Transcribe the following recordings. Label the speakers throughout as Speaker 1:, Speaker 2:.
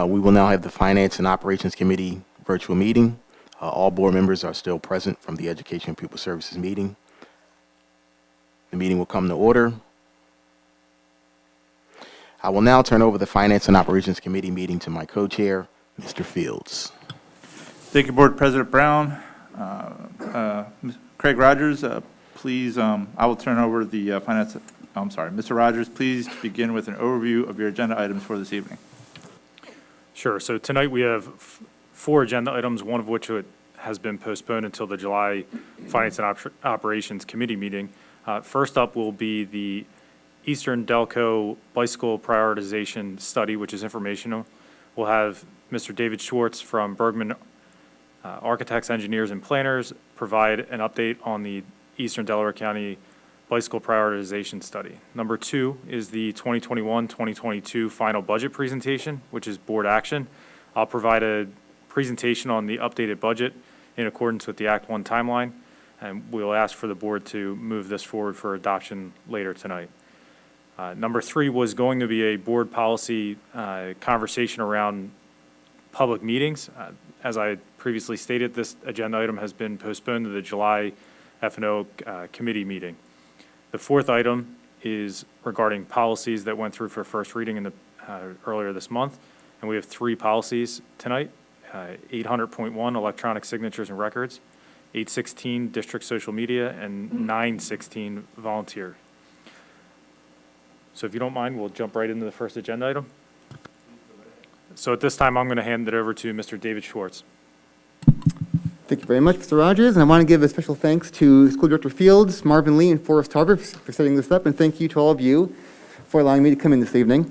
Speaker 1: We will now have the Finance and Operations Committee virtual meeting. All board members are still present from the Education and Pupil Services meeting. The meeting will come to order. I will now turn over the Finance and Operations Committee meeting to my co-chair, Mr. Fields.
Speaker 2: Thank you, Board President Brown. Craig Rogers, please, I will turn over the Mr. Rogers, please begin with an overview of your agenda items for this evening.
Speaker 3: Sure. So tonight we have 4 agenda items, one of which has been postponed until the July Finance and Operations Committee meeting. First up will be the Eastern DelCo Bicycle Prioritization Study, which is informational. We'll have Mr. David Schwartz from Bergman Architects, Engineers, and Planners provide an update on the Eastern Delaware County Bicycle Prioritization Study. Number 2 is the 2021-2022 final budget presentation, which is board action. I'll provide a presentation on the updated budget in accordance with the Act 1 timeline, and we'll ask for the board to move this forward for adoption later tonight. Number 3 was going to be a board policy conversation around public meetings. As I previously stated, this agenda item has been postponed to the July F&O committee meeting. The 4th item is regarding policies that went through for first reading in the, earlier this month, and we have 3 policies tonight. 800.1 electronic signatures and records, 816 district social media, and 916 volunteer. So if you don't mind, we'll jump right into the first agenda item. So at this time, I'm going to hand it over to Mr. David Schwartz.
Speaker 4: Thank you very much, Mr. Rogers. And I want to give a special thanks to School Director Fields, Marvin Lee, and Forrest Tarver for setting this up. And thank you to all of you for allowing me to come in this evening.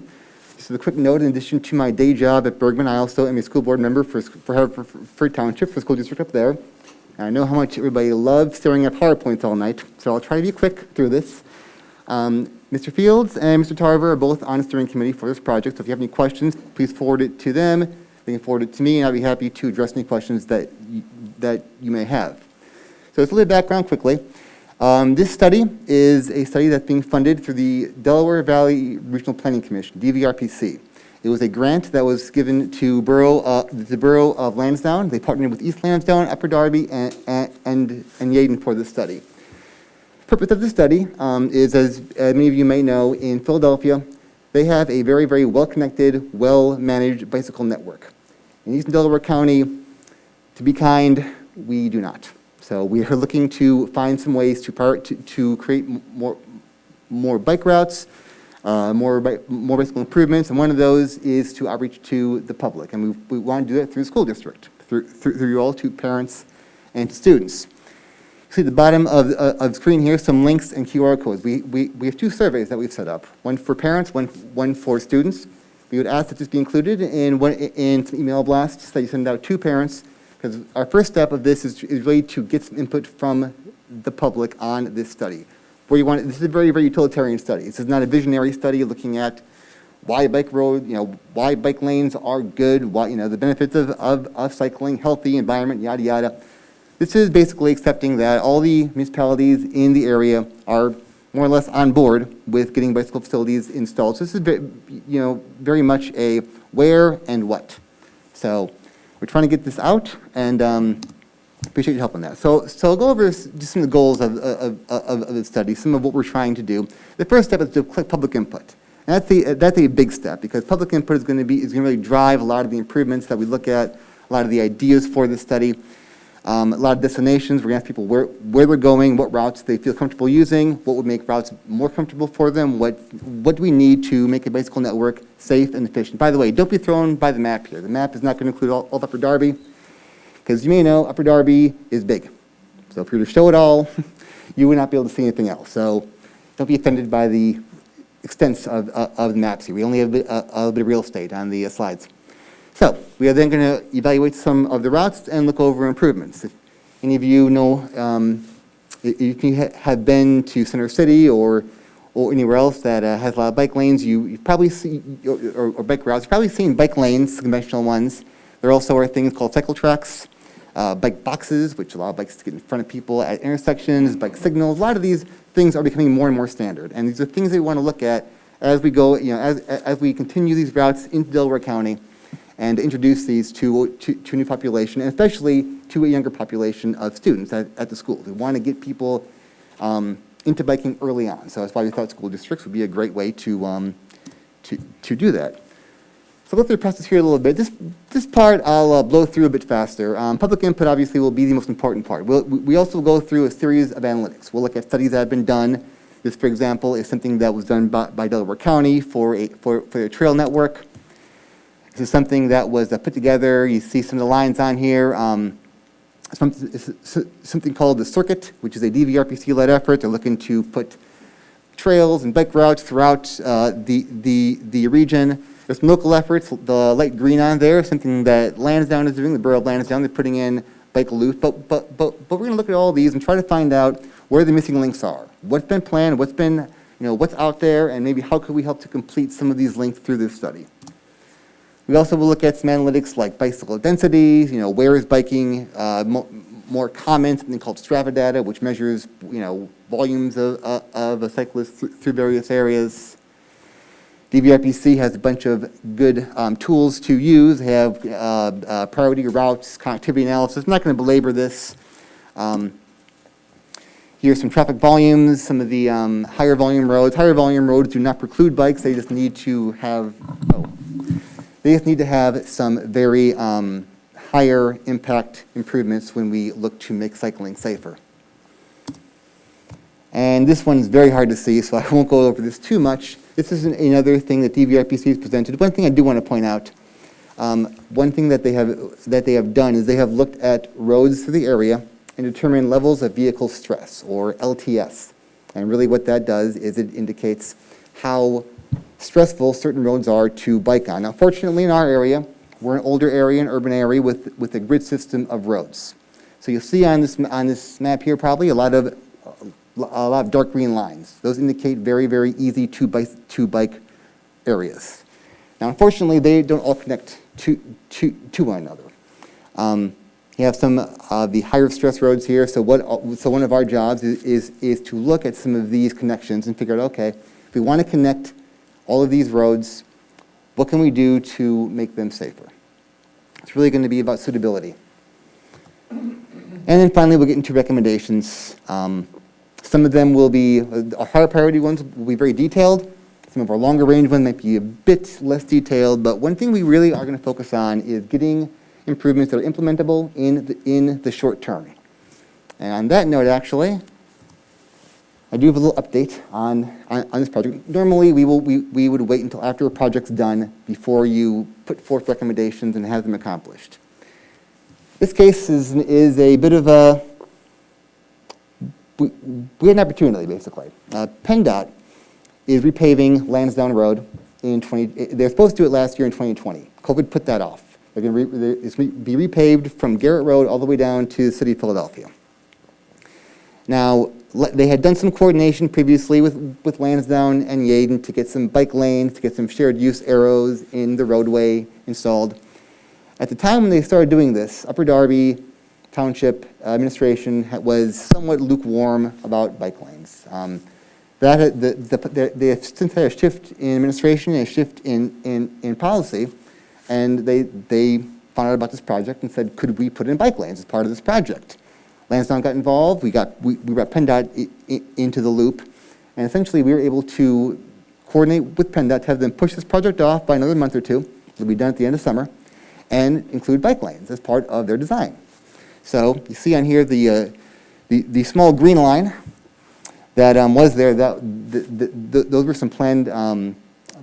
Speaker 4: Just as a quick note, in addition to my day job at Bergman, I also am a school board member for Hartford Township, for the school district up there. And I know how much everybody loves staring at PowerPoints all night, so I'll try to be quick through this. Mr. Fields and Mr. Tarver are both on the steering committee for this project, so if you have any questions, please forward it to them. They can forward it to me, and I'll be happy to address any questions that you may have. So let's look at background quickly. This study is a study that's being funded through the Delaware Valley Regional Planning Commission, DVRPC. It was a grant that was given to the Borough of Lansdowne. They partnered with East Lansdowne, Upper Darby, and Yeadon for this study. The purpose of the study is, as many of you may know, in Philadelphia, they have a very, very well-connected, well-managed bicycle network. In Eastern Delaware County, to be kind, we do not. So we are looking to find some ways to create more bike routes, more bicycle improvements, and one of those is to outreach to the public. And we want to do it through the school district, through you all, to parents and to students. See at the bottom of the screen here, some links and QR codes. We have 2 surveys that we've set up, one for parents, one for students. We would ask that this be included in some email blasts that you send out to parents, because our first step of this is really to get some input from the public on this study. This is a very, very utilitarian study. This is not a visionary study looking at why bike road, why bike lanes are good, why, the benefits of cycling, healthy environment, yada, yada. This is basically accepting that all the municipalities in the area are more or less on board with getting bicycle facilities installed. So this is, very much a where and what. So we're trying to get this out, and appreciate your help on that. So I'll go over just some of the goals of the study, some of what we're trying to do. The first step is to collect public input. And that's a big step, because public input is going to really drive a lot of the improvements that we look at, a lot of the ideas for this study. A lot of destinations, we're going to ask people where they're going, what routes they feel comfortable using, what would make routes more comfortable for them, what do we need to make a bicycle network safe and efficient. By the way, don't be thrown by the map here. The map is not going to include all of Upper Darby, because you may know Upper Darby is big. So if you were to show it all, you would not be able to see anything else. So don't be offended by the extent of the maps here. We only have a bit of real estate on the slides. So we are then going to evaluate some of the routes and look over improvements. If any of you know, if you have been to Center City or anywhere else that has a lot of bike lanes, you probably see, or bike routes, you've probably seen bike lanes, conventional ones. There also are things called cycle tracks, bike boxes, which allow bikes to get in front of people at intersections, bike signals. A lot of these things are becoming more and more standard. And these are things that we want to look at as we go, as we continue these routes into Delaware County and introduce these to a new population, and especially to a younger population of students at the school. We want to get people into biking early on. So that's why we thought school districts would be a great way to do that. So go through the process here a little bit. This part I'll blow through a bit faster. Public input obviously will be the most important part. We also go through a series of analytics. We'll look at studies that have been done. This, for example, is something that was done by Delaware County for their trail network. This is something that was put together. You see some of the lines on here. Something called the Circuit, which is a DVRPC-led effort. They're looking to put trails and bike routes throughout the region. There's some local efforts. The light green on there, something that Lansdowne is doing, the Borough of Lansdowne. They're putting in bike loops. But we're going to look at all these and try to find out where the missing links are. What's been planned, what's out there, and maybe how could we help to complete some of these links through this study. We also will look at some analytics like bicycle densities, where is biking more common, something called Strava data, which measures, volumes of cyclists through various areas. DVRPC has a bunch of good tools to use. They have priority routes, connectivity analysis. I'm not going to belabor this. Here's some traffic volumes, some of the higher volume roads. Higher volume roads do not preclude bikes. They just need to have, some very higher impact improvements when we look to make cycling safer. And this one's very hard to see, so I won't go over this too much. This is another thing that DVRPC has presented. One thing I do want to point out, one thing that they have done is they have looked at roads through the area and determined levels of vehicle stress, or LTS. And really what that does is it indicates how stressful certain roads are to bike on. Now, fortunately in our area, we're an older area, an urban area with a grid system of roads. So you'll see on this map here probably a lot of dark green lines. Those indicate very, very easy to bike areas. Now, unfortunately, they don't all connect to one another. You have some of the higher stress roads here. So one of our jobs is to look at some of these connections and figure out, okay, if we want to connect all of these roads, what can we do to make them safer? It's really going to be about suitability. And then finally, we'll get into recommendations. Some of them will be, our higher priority ones will be very detailed. Some of our longer range ones might be a bit less detailed, but one thing we really are going to focus on is getting improvements that are implementable in the short term. And on that note, actually, I do have a little update on this project. Normally, we would wait until after a project's done before you put forth recommendations and have them accomplished. This case is a bit of a, we had an opportunity, basically. PennDOT is repaving Lansdowne Road they're supposed to do it last year in 2020. COVID put that off. It's going to be repaved from Garrett Road all the way down to the city of Philadelphia. Now, they had done some coordination previously with Lansdowne and Yeadon to get some bike lanes, to get some shared use arrows in the roadway installed. At the time when they started doing this, Upper Darby Township administration was somewhat lukewarm about bike lanes. They have since had a shift in administration and a shift in policy, and they found out about this project and said, could we put in bike lanes as part of this project? Lansdowne got involved. We brought PennDOT into the loop, and essentially we were able to coordinate with PennDOT to have them push this project off by another month or two. It'll be done at the end of summer, and include bike lanes as part of their design. So you see on here the small green line that was there. Those were some planned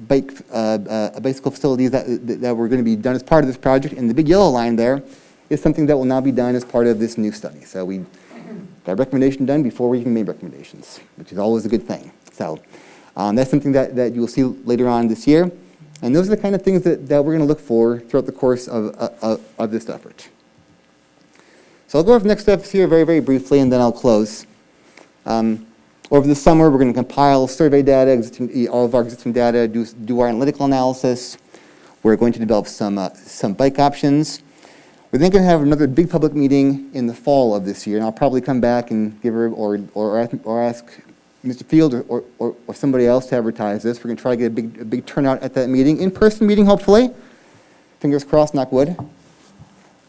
Speaker 4: bicycle facilities that were going to be done as part of this project, and the big yellow line there is something that will now be done as part of this new study. So we got a recommendation done before we even made recommendations, which is always a good thing. So that's something that you will see later on this year. And those are the kind of things that we're going to look for throughout the course of this effort. So I'll go over the next steps here very, very briefly, and then I'll close. Over the summer, we're going to compile survey data, all of our existing data, do our analytical analysis. We're going to develop some bike options. We're then going to have another big public meeting in the fall of this year, and I'll probably come back and give her or ask Mr. Field or somebody else to advertise this. We're going to try to get a big turnout at that meeting, in-person meeting, hopefully. fingers crossed, knock wood.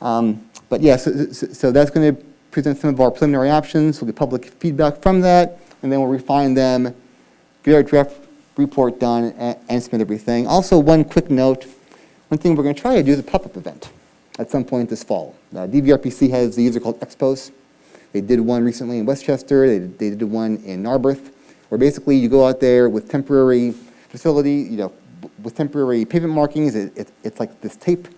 Speaker 4: But yeah, so that's going to present some of our preliminary options. We'll get public feedback from that, and then we'll refine them, get our draft report done, and submit everything. Also, one quick note, one thing we're going to try to do is a pop-up event at some point this fall. DVRPC has a user called Expos. They did one recently in Westchester. They did one in Narberth, where basically you go out there with temporary facility, with temporary pavement markings. It's like this tape.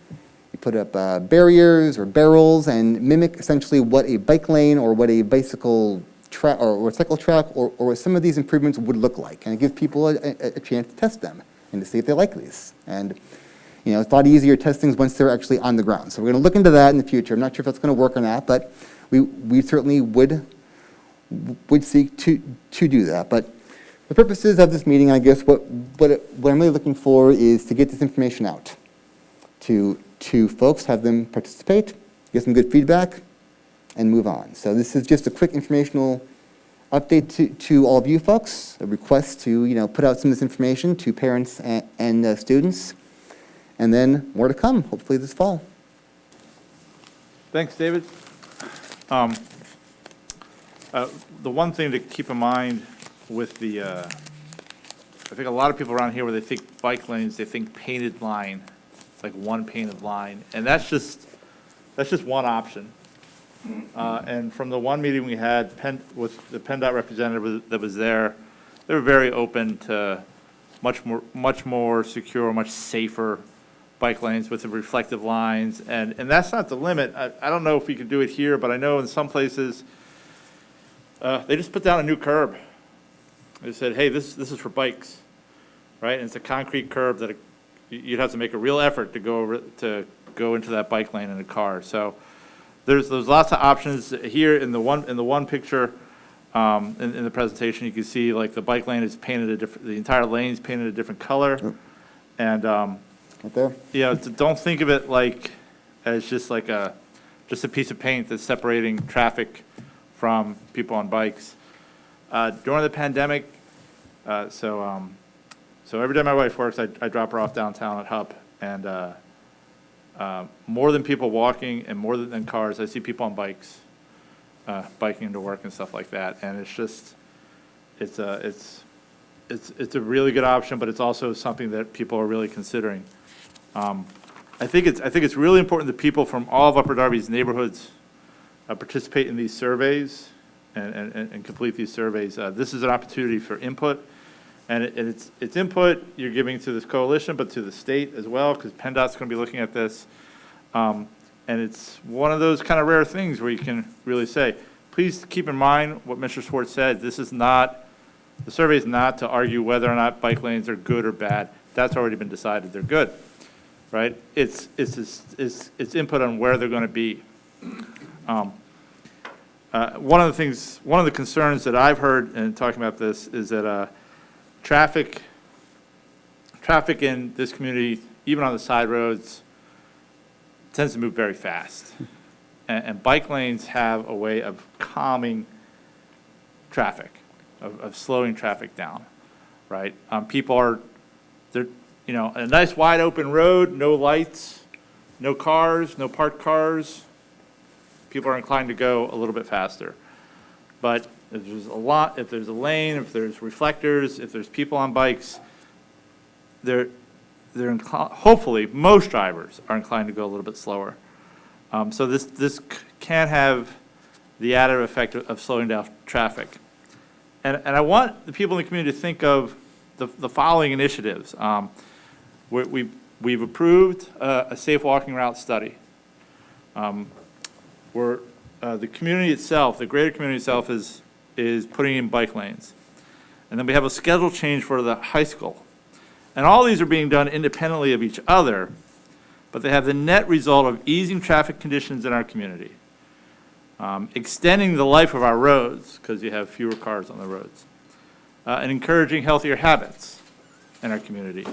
Speaker 4: You put up barriers or barrels and mimic essentially what a bike lane or what a bicycle track or cycle track or what some of these improvements would look like. And it gives people a chance to test them and to see if they like these. And it's a lot easier to test things once they're actually on the ground. So we're going to look into that in the future. I'm not sure if that's going to work or not, but we certainly would seek to do that. But the purposes of this meeting, I guess, what I'm really looking for is to get this information out to folks, have them participate, get some good feedback, and move on. So this is just a quick informational update to all of you folks, a request to put out some of this information to parents and students, and then more to come, hopefully this fall.
Speaker 2: Thanks, David. The one thing to keep in mind with I think a lot of people around here, where they think bike lanes, they think painted line, like one painted line, and that's just one option. And from the one meeting we had with the PennDOT representative that was there, they were very open to much more secure, much safer bike lanes with the reflective lines, and that's not the limit. I don't know if we could do it here, but I know in some places they just put down a new curb. They said, hey, this is for bikes, right? And it's a concrete curb that you'd have to make a real effort to go into that bike lane in a car. So there's lots of options here in the one picture in the presentation. You can see like the bike lane is painted the entire lane is painted a different color,
Speaker 4: Yep.
Speaker 2: and
Speaker 4: Right there?
Speaker 2: don't think of it like as just a piece of paint that's separating traffic from people on bikes. During the pandemic, so every day my wife works, I drop her off downtown at Hub, and more than people walking and more than cars, I see people on bikes, biking to work and stuff like that. And it's just, it's a really good option, but it's also something that people are really considering. I think it's really important that people from all of Upper Darby's neighborhoods participate in these surveys and complete these surveys. This is an opportunity for input, and it's input you're giving to this coalition, but to the state as well, because PennDOT's going to be looking at this. And it's one of those kind of rare things where you can really say, please keep in mind what Mr. Schwartz said. The survey is not to argue whether or not bike lanes are good or bad. That's already been decided. They're good, right? It's input on where they're going to be. One of the concerns that I've heard in talking about this is that traffic in this community, even on the side roads, tends to move very fast. And bike lanes have a way of calming traffic, of slowing traffic down, right? They're a nice wide open road, no lights, no cars, no parked cars. People are inclined to go a little bit faster. But if there's a lane, if there's reflectors, if there's people on bikes, hopefully most drivers are inclined to go a little bit slower. So this can have the added effect of slowing down traffic. And I want the people in the community to think of the following initiatives. We've approved a safe walking route study. Where the community itself, the greater community itself, is putting in bike lanes. And then we have a schedule change for the high school. And all these are being done independently of each other, but they have the net result of easing traffic conditions in our community, extending the life of our roads, because you have fewer cars on the roads, and encouraging healthier habits in our community.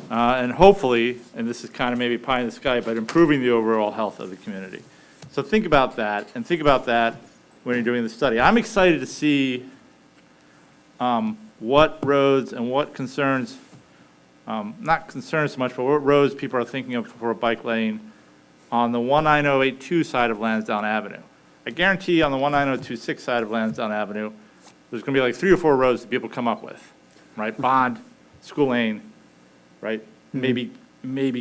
Speaker 2: And hopefully, and this is kind of maybe pie in the sky, but improving the overall health of the community. So think about that, and think about that when you're doing the study. I'm excited to see what roads and what concerns not concerned so much, but what roads people are thinking of for a bike lane on the 19082 side of Lansdowne Avenue. I guarantee on the 19026 side of Lansdowne Avenue, there's going to be like 3 or 4 roads that people come up with, right? Bond, School Lane, right? Maybe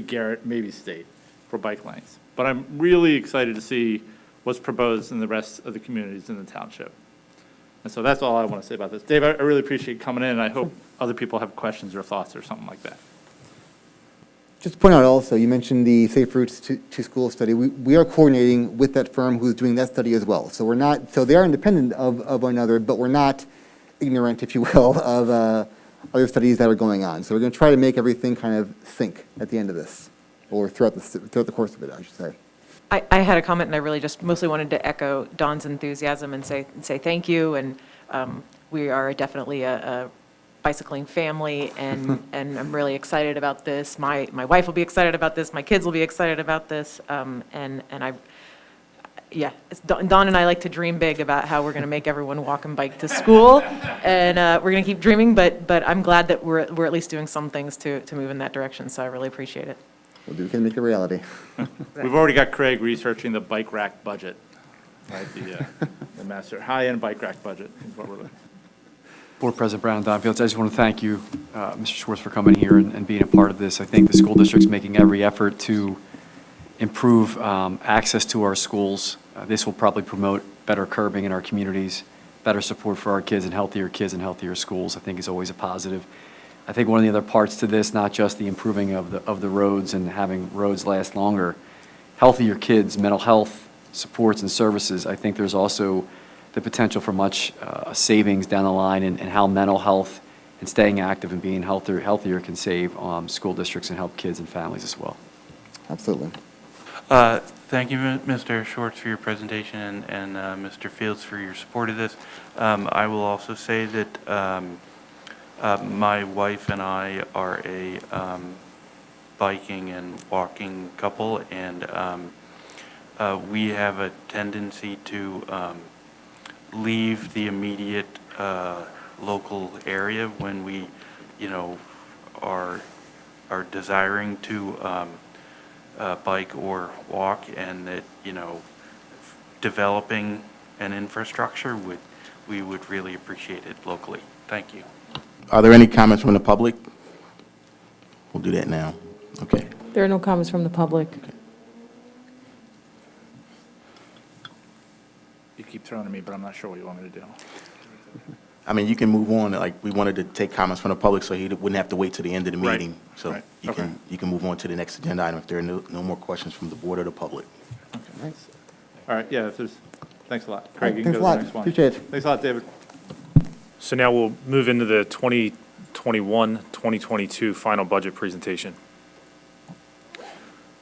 Speaker 2: Garrett, maybe State for bike lanes. But I'm really excited to see what's proposed in the rest of the communities in the township. And so that's all I want to say about this. Dave, I really appreciate you coming in, and I hope other people have questions or thoughts or something like that.
Speaker 4: Just to point out also, you mentioned the Safe Routes to School study. We are coordinating with that firm who's doing that study as well. So we're not, so they are independent of one another, but we're not ignorant, if you will, of other studies that are going on. So we're going to try to make everything kind of sync at the end of this, or throughout the course of it, I should say.
Speaker 5: I had a comment, and I really just mostly wanted to echo Don's enthusiasm and say thank you. And we are definitely a bicycling family, and I'm really excited about this. My wife will be excited about this. My kids will be excited about this. Don and I like to dream big about how we're going to make everyone walk and bike to school, and we're going to keep dreaming. But I'm glad that we're at least doing some things to move in that direction. So I really appreciate it.
Speaker 4: We can make it a reality.
Speaker 2: We've already got Craig researching the bike rack budget, right? The master high-end bike rack budget is what we're looking.
Speaker 6: Board President Brown and Don Fields, I just want to thank you, Mr. Schwartz, for coming here and being a part of this. I think the school district's making every effort to improve access to our schools. This will probably promote better curbing in our communities, better support for our kids and healthier schools, I think is always a positive. I think one of the other parts to this, not just the improving of the roads and having roads last longer, healthier kids, mental health supports and services. I think there's also the potential for much savings down the line and how mental health and staying active and being healthier can save school districts and help kids and families as well.
Speaker 4: Absolutely.
Speaker 7: Thank you, Mr. Schwartz, for your presentation, and Mr. Fields for your support of this. I will also say that my wife and I are a biking and walking couple, and we have a tendency to leave the immediate local area when we, are desiring to bike or walk, and that, developing an infrastructure we would really appreciate it locally. Thank you.
Speaker 1: Are there any comments from the public? We'll do that now. Okay.
Speaker 8: There are no comments from the public.
Speaker 2: You keep throwing at me, but I'm not sure what you want me to do.
Speaker 1: I mean, you can move on. Like, we wanted to take comments from the public so he wouldn't have to wait to the end of the
Speaker 2: Right.
Speaker 1: meeting. So
Speaker 2: Right.
Speaker 1: you
Speaker 2: Okay.
Speaker 1: can move on to the next agenda item if there are no more questions from the board or the public.
Speaker 2: All right, yeah, thanks a lot. Craig, you can
Speaker 4: Thanks
Speaker 2: go
Speaker 4: a
Speaker 2: to
Speaker 4: lot.
Speaker 2: the next one.
Speaker 4: Appreciate it.
Speaker 2: Thanks a lot, David.
Speaker 3: So now we'll move into the 2021-2022 final budget presentation.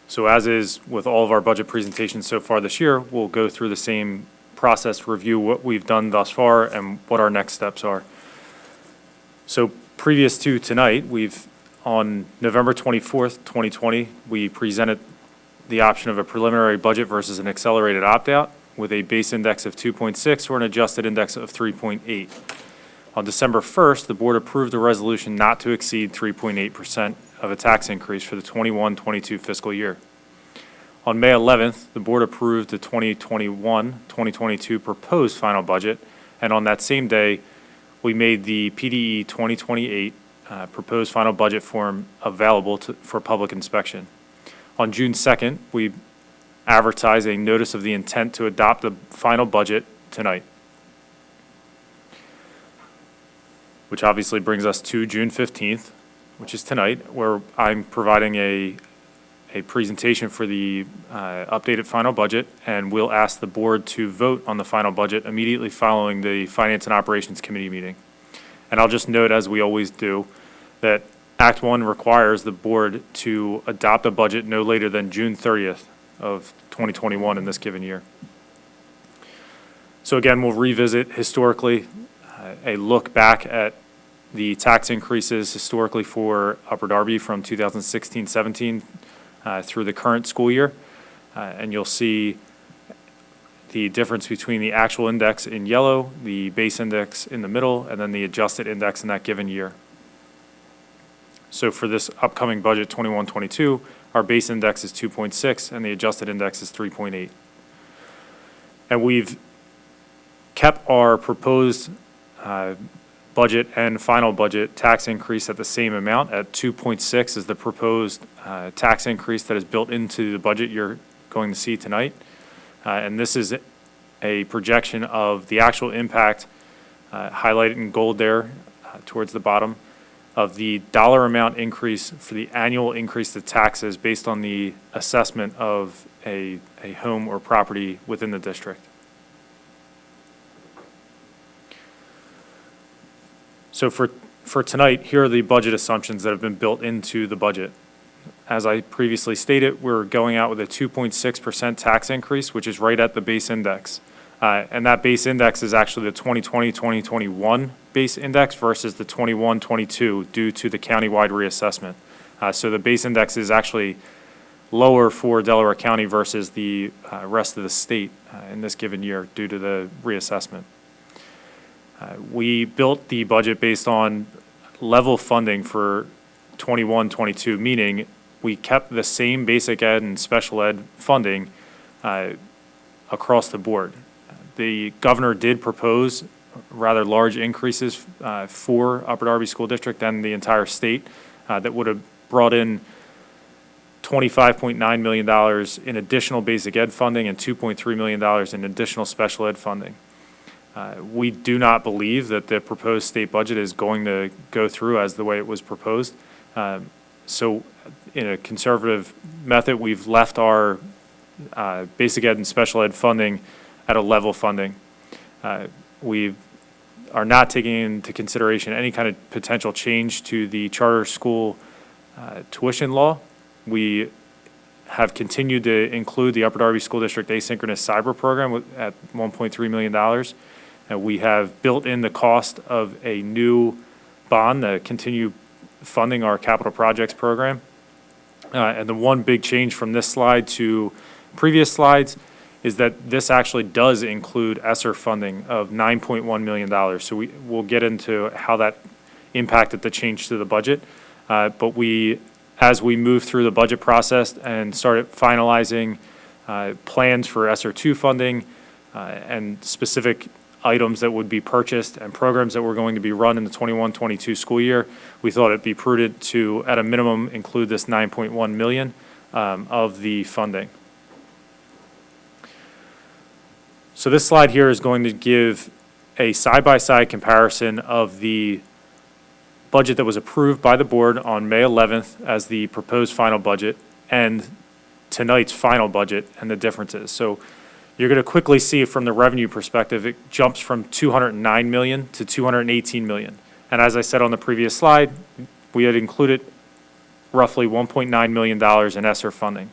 Speaker 3: So as is with all of our budget presentations so far this year, we'll go through the same process, review what we've done thus far and what our next steps are. So previous to tonight, on November 24th, 2020, we presented the option of a preliminary budget versus an accelerated opt-out with a base index of 2.6 or an adjusted index of 3.8. On December 1st, the board approved a resolution not to exceed 3.8% of a tax increase for the 21-22 fiscal year. On May 11th, the board approved the 2021-2022 proposed final budget, and on that same day, we made the PDE 2028 proposed final budget form available for public inspection. On June 2nd, we advertised a notice of the intent to adopt the final budget tonight, which obviously brings us to June 15th, which is tonight, where I'm providing a presentation for the updated final budget, and we'll ask the board to vote on the final budget immediately following the Finance and Operations Committee meeting. And I'll just note, as we always do, that Act 1 requires the board to adopt a budget no later than June 30th of 2021 in this given year. So again, we'll revisit historically a look back at the tax increases historically for Upper Darby from 2016-17 through the current school year. And you'll see the difference between the actual index in yellow, the base index in the middle, and then the adjusted index in that given year. So for this upcoming budget, 21-22, our base index is 2.6 and the adjusted index is 3.8. And we've kept our proposed budget and final budget tax increase at the same amount at 2.6 is the proposed tax increase that is built into the budget you're going to see tonight. And this is a projection of the actual impact highlighted in gold there towards the bottom of the dollar amount increase for the annual increase to taxes based on the assessment of a home or property within the district. So for tonight, here are the budget assumptions that have been built into the budget. As I previously stated, we're going out with a 2.6% tax increase, which is right at the base index. And that base index is actually the 2020-2021 base index versus the 21-22 due to the countywide reassessment. So the base index is actually lower for Delaware County versus the rest of the state in this given year due to the reassessment. We built the budget based on level funding for 21-22, meaning we kept the same basic ed and special ed funding across the board. The governor did propose rather large increases for Upper Darby School District and the entire state that would have brought in $25.9 million in additional basic ed funding and $2.3 million in additional special ed funding. We do not believe that the proposed state budget is going to go through as the way it was proposed. So in a conservative method, we've left our basic ed and special ed funding at a level funding. We are not taking into consideration any kind of potential change to the charter school tuition law. We have continued to include the Upper Darby School District asynchronous cyber program at $1.3 million. We have built in the cost of a new bond to continue funding our capital projects program. And the one big change from this slide to previous slides is that this actually does include ESSER funding of $9.1 million. So we'll get into how that impacted the change to the budget. But as we move through the budget process and started finalizing plans for ESSER 2 funding and specific items that would be purchased and programs that were going to be run in the 21-22 school year, we thought it'd be prudent to, at a minimum, include this $9.1 million of the funding. So this slide here is going to give a side-by-side comparison of the budget that was approved by the board on May 11th as the proposed final budget and tonight's final budget and the differences. So you're going to quickly see from the revenue perspective, it jumps from $209 million to $218 million. And as I said on the previous slide, we had included roughly $1.9 million in ESSER funding.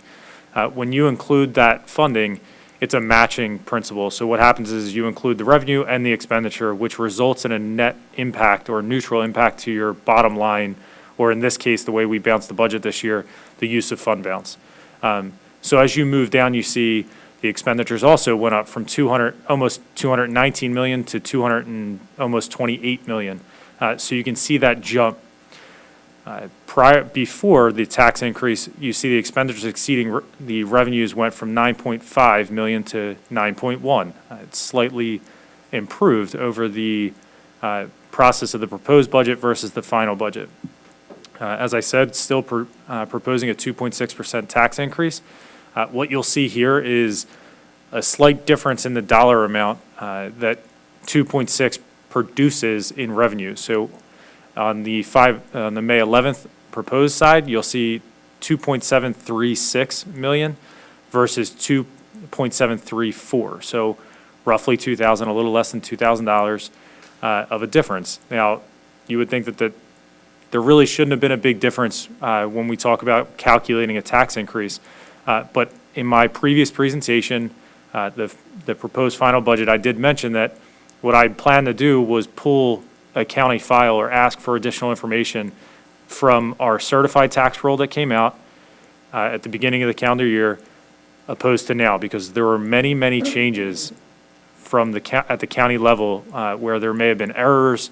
Speaker 3: When you include that funding, it's a matching principle. So what happens is you include the revenue and the expenditure, which results in a net impact or neutral impact to your bottom line, or in this case, the way we bounced the budget this year, the use of fund balance. So as you move down, you see the expenditures also went up from almost $219 million to almost $28 million. So you can see that jump. Before the tax increase, you see the expenditures exceeding the revenues went from 9.5 million to 9.1. It's slightly improved over the process of the proposed budget versus the final budget. As I said, still proposing a 2.6% tax increase. What you'll see here is a slight difference in the dollar amount that 2.6 produces in revenue. So on the May 11th proposed side, you'll see 2.736 million versus 2.734. So roughly $2,000, a little less than $2,000 of a difference. Now, you would think that there really shouldn't have been a big difference when we talk about calculating a tax increase. But in my previous presentation, the proposed final budget, I did mention that what I planned to do was pull a county file or ask for additional information from our certified tax roll that came out at the beginning of the calendar year opposed to now, because there were many, many changes from at the county level where there may have been errors,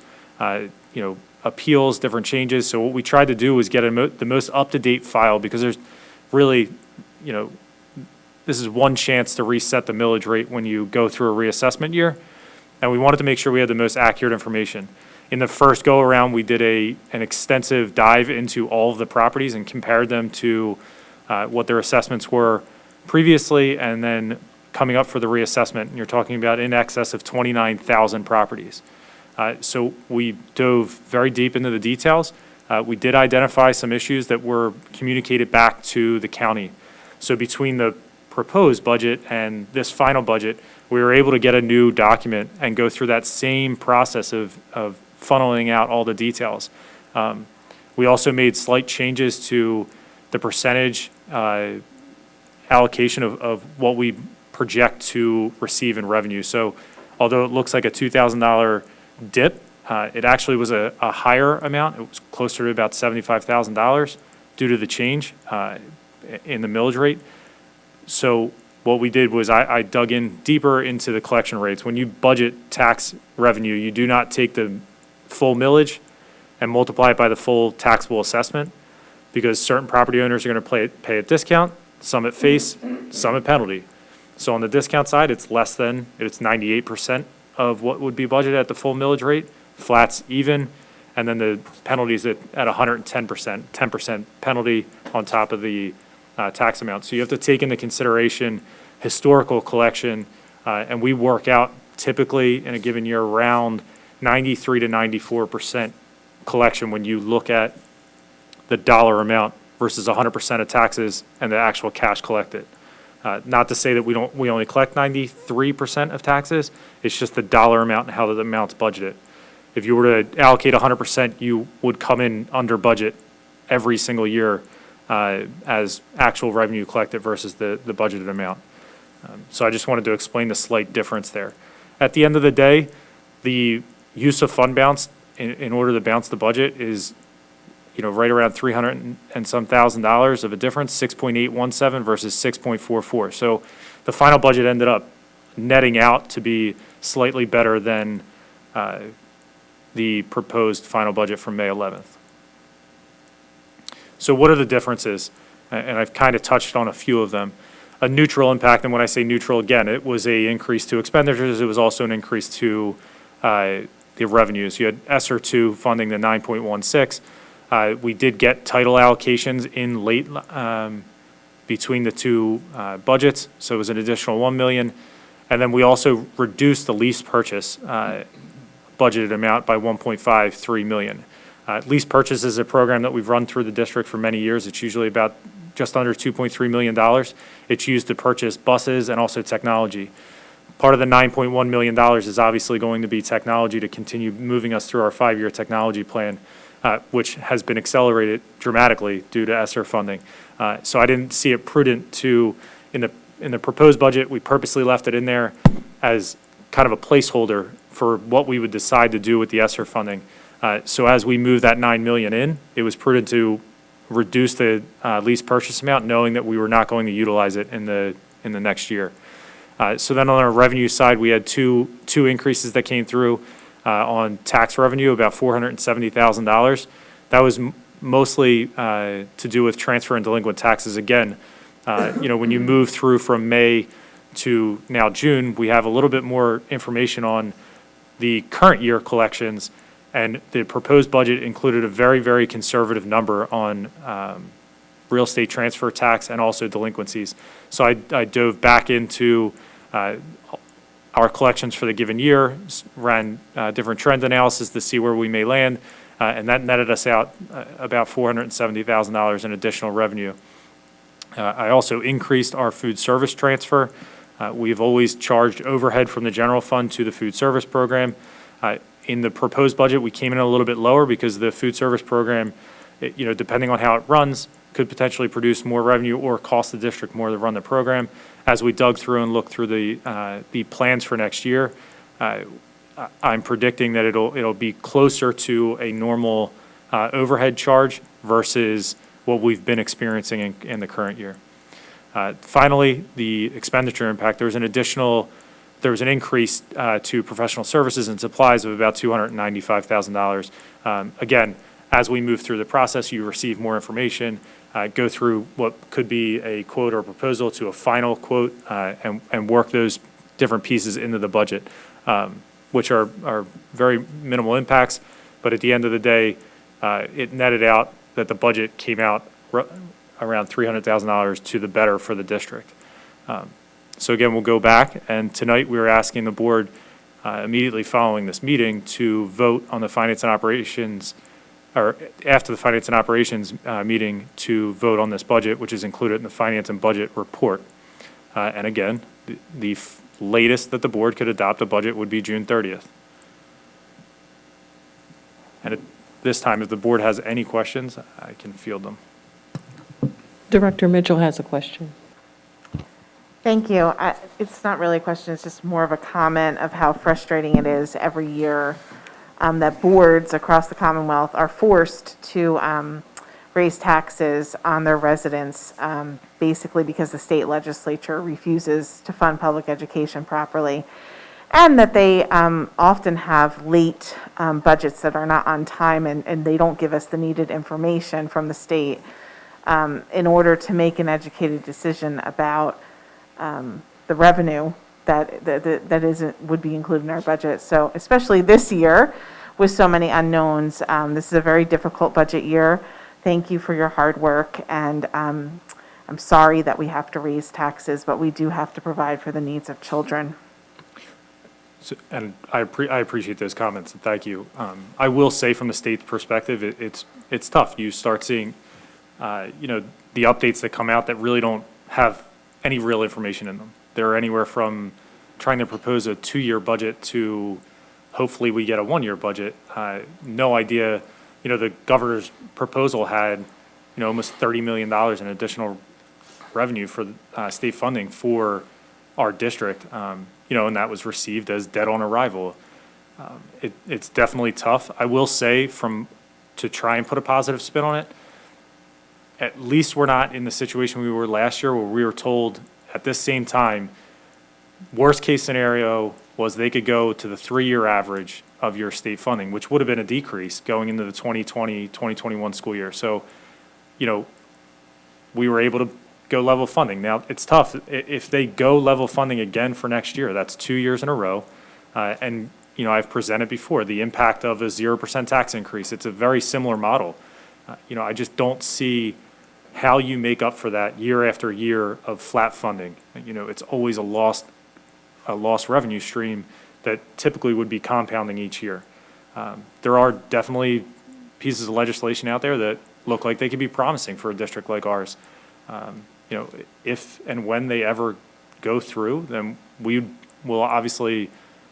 Speaker 3: appeals, different changes. So what we tried to do was get the most up-to-date file, because there's really, you know, this is one chance to reset the millage rate when you go through a reassessment year. And we wanted to make sure we had the most accurate information. In the first go-around, we did an extensive dive into all of the properties and compared them to what their assessments were previously, and then coming up for the reassessment. And you're talking about in excess of 29,000 properties. So we dove very deep into the details. We did identify some issues that were communicated back to the county. So between the proposed budget and this final budget, we were able to get a new document and go through that same process of funneling out all the details. We also made slight changes to the percentage allocation of what we project to receive in revenue. So although it looks like a $2,000 dip, it actually was a higher amount. It was closer to about $75,000 due to the change in the millage rate. So what we did was I dug in deeper into the collection rates. When you budget tax revenue, you do not take the full millage and multiply it by the full taxable assessment, because certain property owners are going to pay a discount, some at face, some at penalty. So on the discount side, it's 98% of what would be budgeted at the full millage rate, flats even, and then the penalties at 110%, 10% penalty on top of the tax amount. So you have to take into consideration historical collection, and we work out typically in a given year around 93 to 94% collection when you look at the dollar amount versus 100% of taxes and the actual cash collected. Not to say that we only collect 93% of taxes, it's just the dollar amount and how the amount's budgeted. If you were to allocate 100%, you would come in under budget every single year as actual revenue collected versus the budgeted amount. So I just wanted to explain the slight difference there. At the end of the day, the use of fund balance in order to balance the budget is, you know, right around $300 and some $1,000 of a difference, 6.817 versus 6.44. So the final budget ended up netting out to be slightly better than the proposed final budget from May 11th. So what are the differences? And I've kind of touched on a few of them. A neutral impact, and when I say neutral, again, it was an increase to expenditures. It was also an increase to the revenues. You had ESSER 2 funding the 9.16. We did get title allocations in late between the two budgets, so it was an additional $1 million. And then we also reduced the lease purchase budgeted amount by $1.53 million. Lease purchase is a program that we've run through the district for many years. It's usually about just under $2.3 million. It's used to purchase buses and also technology. Part of the $9.1 million is obviously going to be technology to continue moving us through our 5-year technology plan, which has been accelerated dramatically due to ESSER funding. So I didn't see it prudent to, in the proposed budget, we purposely left it in there as kind of a placeholder for what we would decide to do with the ESSER funding. So as we move that $9 million in, it was prudent to reduce the lease purchase amount, knowing that we were not going to utilize it in the next year. So then on our revenue side, we had two increases that came through on tax revenue, about $470,000. That was mostly to do with transfer and delinquent taxes. Again, you know, when you move through from May to now June, we have a little bit more information on the current year collections, and the proposed budget included a very, very conservative number on real estate transfer tax and also delinquencies. So I dove back into our collections for the given year, ran different trend analysis to see where we may land, and that netted us out about $470,000 in additional revenue. I also increased our food service transfer. We've always charged overhead from the general fund to the food service program. In the proposed budget, we came in a little bit lower because the food service program, you know, depending on how it runs, could potentially produce more revenue or cost the district more to run the program. As we dug through and looked through the plans for next year, I'm predicting that it'll be closer to a normal overhead charge versus what we've been experiencing in the current year. Finally, the expenditure impact. There was an additional there was an increase to professional services and supplies of about $295,000. Again, as we move through the process, you receive more information, go through what could be a quote or proposal to a final quote, and work those different pieces into the budget, which are very minimal impacts. But at the end of the day, it netted out that the budget came out around $300,000 to the better for the district. So again, we'll go back, and tonight we are asking the board, immediately following this meeting, to vote on the finance and operations, or after the finance and operations meeting, to vote on this budget, which is included in the finance and budget report. And again, the latest that the board could adopt a budget would be June 30th. And at this time, if the board has any questions, I can field them.
Speaker 8: Director Mitchell has a question.
Speaker 9: Thank you. It's not really a question, it's just more of a comment of how frustrating it is every year that boards across the Commonwealth are forced to raise taxes on their residents, basically because the state legislature refuses to fund public education properly, and that they often have late budgets that are not on time, and they don't give us the needed information from the state in order to make an educated decision about the revenue that would be included in our budget. So especially this year with so many unknowns, this is a very difficult budget year. Thank you for your hard work, and I'm sorry that we have to raise taxes, but we do have to provide for the needs of children.
Speaker 3: So, and I appreciate those comments, and thank you. I will say, from the state's perspective, it's tough. You start seeing, the updates that come out that really don't have any real information in them. They're anywhere from trying to propose a 2-year budget to hopefully we get a 1-year budget. No idea. The governor's proposal had, almost $30 million in additional revenue for state funding for our district, and that was received as dead on arrival. It's definitely tough. I will say, to try and put a positive spin on it, at least we're not in the situation we were last year, where we were told at this same time, worst case scenario was they could go to the 3-year average of your state funding, which would have been a decrease going into the 2020, 2021 school year. So, we were able to go level funding. Now, it's tough. If they go level funding again for next year, that's 2 years in a row. And, I've presented before the impact of a 0% tax increase. It's a very similar model. I just don't see how you make up for that year after year of flat funding. It's always a lost revenue stream that typically would be compounding each year. There are definitely pieces of legislation out there that look like they could be promising for a district like ours. If and when they ever go through, then we will obviously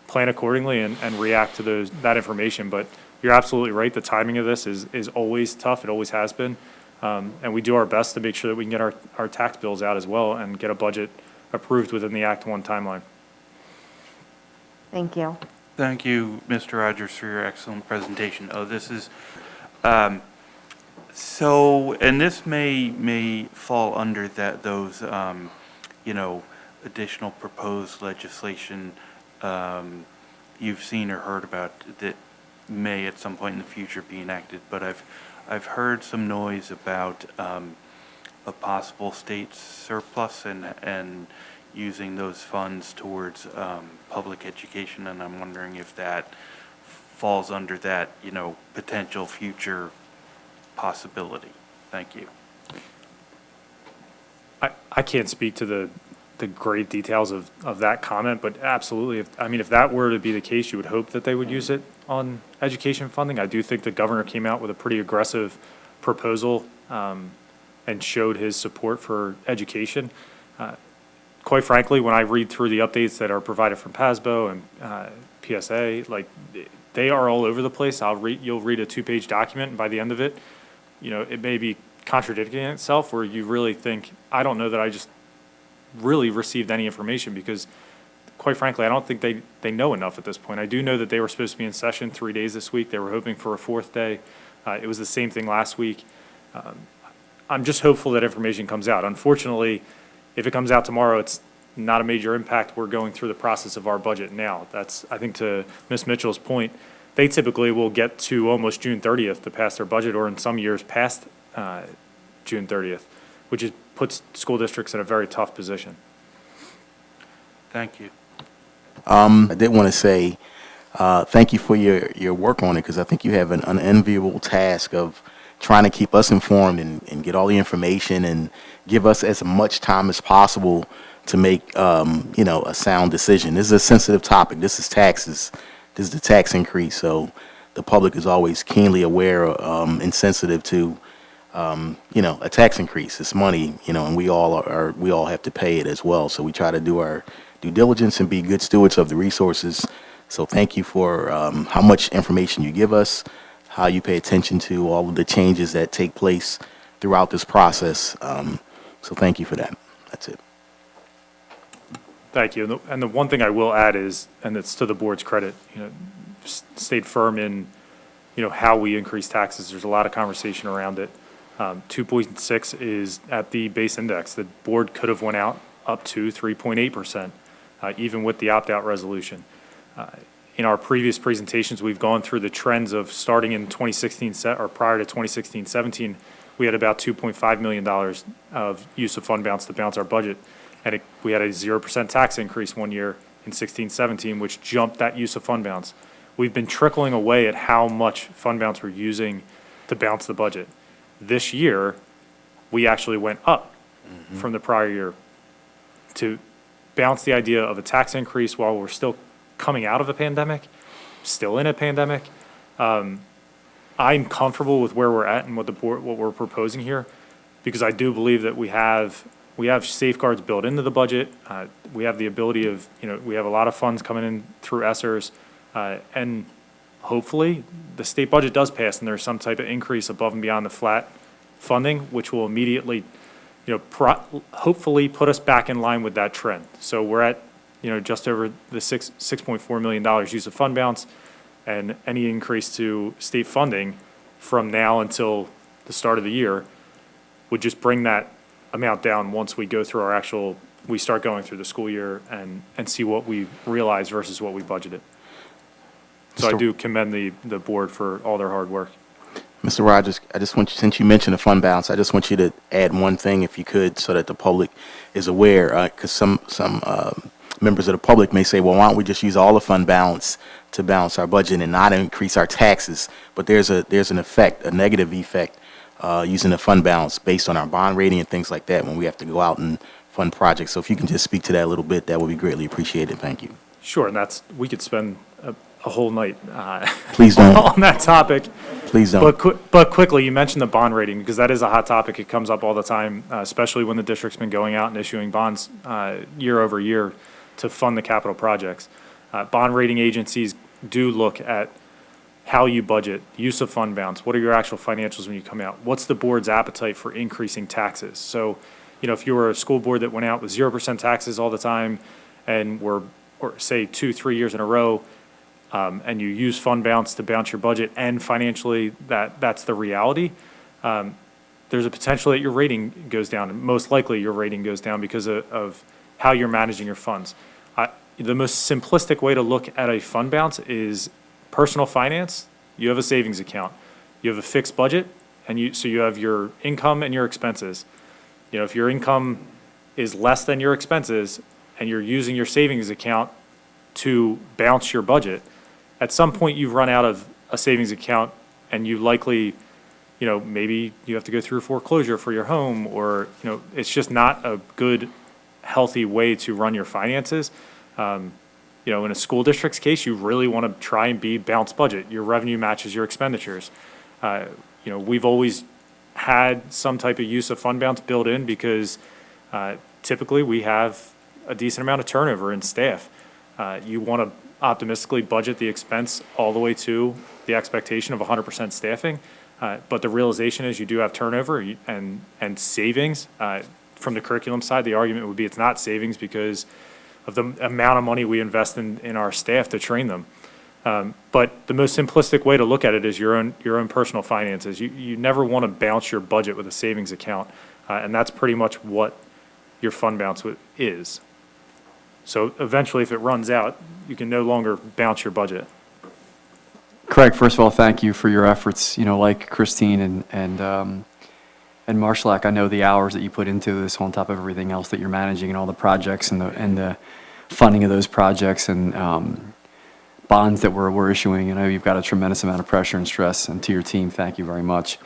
Speaker 3: plan accordingly and react to that information. But you're absolutely right. The timing of this is always tough. It always has been. And we do our best to make sure that we can get our tax bills out as well and get a budget approved within the Act 1 timeline.
Speaker 9: Thank you.
Speaker 7: Thank you, Mr. Rogers, for your excellent presentation. This is, and this may fall under those, additional proposed legislation you've seen or heard about that may at some point in the future be enacted. But I've heard some noise about a possible state surplus and using those funds towards public education, and I'm wondering if that falls under that, potential future possibility. Thank you.
Speaker 3: I can't speak to the great details of that comment, but absolutely, if that were to be the case, you would hope that they would use it on education funding. I do think the governor came out with a pretty aggressive proposal and showed his support for education. Quite frankly, when I read through the updates that are provided from PASBO and PSA, they are all over the place. You'll read a 2-page document, and by the end of it, it may be contradicting itself, where you really think, I don't know that I just really received any information, because quite frankly, I don't think they know enough at this point. I do know that they were supposed to be in session 3 days this week. They were hoping for a 4th day. It was the same thing last week. I'm just hopeful that information comes out. Unfortunately, if it comes out tomorrow, not a major impact. We're going through the process of our budget now. That's, I think to Ms. Mitchell's point, they typically will get to almost June 30th to pass their budget, or in some years past June 30th, which puts school districts in a very tough position.
Speaker 7: Thank you.
Speaker 1: I did want to say thank you for your work on it, because I think you have an unenviable task of trying to keep us informed and get all the information and give us as much time as possible to make a sound decision. This is a sensitive topic. This is taxes. This is the tax increase. So the public is always keenly aware and sensitive to a tax increase. It's money, and we all have to pay it as well. So we try to do our due diligence and be good stewards of the resources. So thank you for how much information you give us, how you pay attention to all of the changes that take place throughout this process. So thank you for that. That's it.
Speaker 3: Thank you. And the one thing I will add is, and it's to the board's credit, stayed firm in, how we increase taxes. There's a lot of conversation around it. 2.6 is at the base index. The board could have went out up to 3.8%, even with the opt-out resolution. In our previous presentations, we've gone through the trends of starting in 2016, or prior to 2016-17, we had about $2.5 million of use of fund balance to balance our budget. And we had a 0% tax increase one year in 16-17, which jumped that use of fund balance. We've been trickling away at how much fund balance we're using to balance the budget. This year, we actually went up from the prior year to balance the idea of a tax increase while we're still coming out of a pandemic, still in a pandemic. I'm comfortable with where we're at and what we're proposing here, because I do believe that we have safeguards built into the budget. We have the ability of, we have a lot of funds coming in through ESSERs, and hopefully the state budget does pass and there's some type of increase above and beyond the flat funding, which will immediately, hopefully put us back in line with that trend. So we're at, just over the $6.4 million use of fund balance, and any increase to state funding from now until the start of the year would just bring that amount down once we go through we start going through the school year and see what we realize versus what we budgeted. So I do commend the board for all their hard work.
Speaker 1: Mr. Rogers, I just want you, since you mentioned the fund balance, I just want you to add one thing, if you could, so that the public is aware, because some members of the public may say, well, why don't we just use all the fund balance to balance our budget and not increase our taxes? But there's an effect, a negative effect, using the fund balance based on our bond rating and things like that when we have to go out and fund projects. So if you can just speak to that a little bit, that would be greatly appreciated. Thank you.
Speaker 3: Sure, and we could spend a whole night
Speaker 1: Please don't.
Speaker 3: on that topic.
Speaker 1: Please don't.
Speaker 3: But quickly, you mentioned the bond rating, because that is a hot topic. It comes up all the time, especially when the district's been going out and issuing bonds year over year to fund the capital projects. Bond rating agencies do look at how you budget, use of fund balance, what are your actual financials when you come out, what's the board's appetite for increasing taxes. So, if you were a school board that went out with 0% taxes all the time and or say 2-3 years in a row, and you use fund balance to balance your budget, and financially that's the reality, there's a potential that your rating goes down, and most likely your rating goes down because of how you're managing your funds. The most simplistic way to look at a fund balance is personal finance. You have a savings account. You have a fixed budget, and so you have your income and your expenses. If your income is less than your expenses and you're using your savings account to balance your budget, at some point you've run out of a savings account, and you likely, maybe you have to go through foreclosure for your home, or, it's just not a good, healthy way to run your finances. In a school district's case, you really want to try and be balanced budget. Your revenue matches your expenditures. We've always had some type of use of fund balance built in because typically we have a decent amount of turnover in staff. You want to optimistically budget the expense all the way to the expectation of 100% staffing, but the realization is you do have turnover and savings. From the curriculum side, the argument would be it's not savings because of the amount of money we invest in our staff to train them. But the most simplistic way to look at it is your own personal finances. You never want to balance your budget with a savings account, and that's pretty much what your fund balance is. So eventually, if it runs out, you can no longer bounce your budget.
Speaker 6: Craig, first of all, thank you for your efforts. You know, like Christine and Marshalak, I know the hours that you put into this on top of everything else that you're managing and all the projects and the funding of those projects and bonds that we're issuing. I know you've got a tremendous amount of pressure and stress, and to your team, thank you very much.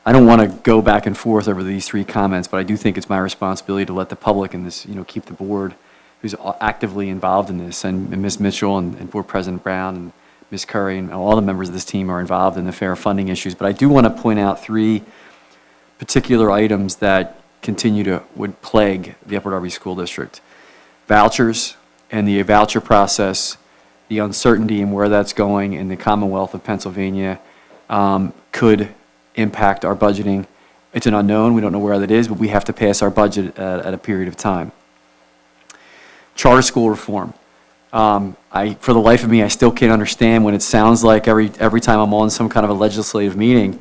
Speaker 6: I don't want to go back and forth over these three comments, but I do think it's my responsibility to let the public in this, keep the board who's actively involved in this, and Ms. Mitchell and Board President Brown and Ms. Curry and all the members of this team are involved in the fair funding issues. But I do want to point out three particular items that would plague the Upper Darby School District. Vouchers and the voucher process, the uncertainty in where that's going in the Commonwealth of Pennsylvania could impact our budgeting. It's an unknown. We don't know where that is, but we have to pass our budget at a period of time. Charter school reform. For the life of me, I still can't understand when it sounds like every time I'm on some kind of a legislative meeting,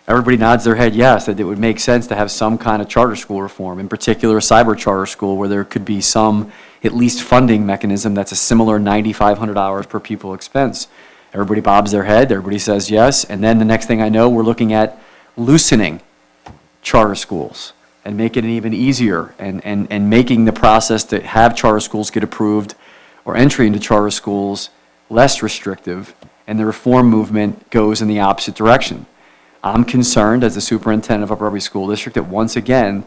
Speaker 6: everybody nods their head yes, that it would make sense to have some kind of charter school reform, in particular a cyber charter school where there could be some at least funding mechanism that's a similar $9,500 per pupil expense. Everybody bobs their head, everybody says yes, and then the next thing I know, we're looking at loosening charter schools and making it even easier and making the process to have charter schools get approved or entry into charter schools less restrictive, and the reform movement goes in the opposite direction. I'm concerned as the superintendent of Upper Darby School District that once again,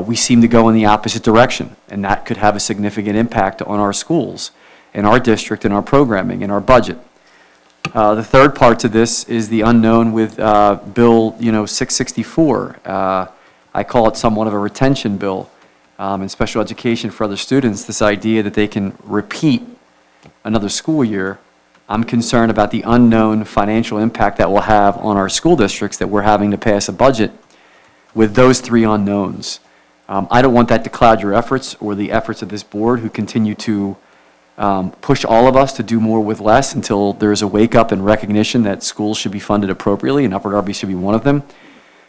Speaker 6: we seem to go in the opposite direction, and that could have a significant impact on our schools, in our district, in our programming, in our budget. The third part to this is the unknown with Bill 664. I call it somewhat of a retention bill in special education for other students, this idea that they can repeat another school year. I'm concerned about the unknown financial impact that will have on our school districts that we're having to pass a budget with those three unknowns. I don't want that to cloud your efforts or the efforts of this board who continue to push all of us to do more with less until there's a wake up and recognition that schools should be funded appropriately, and Upper Darby should be one of them.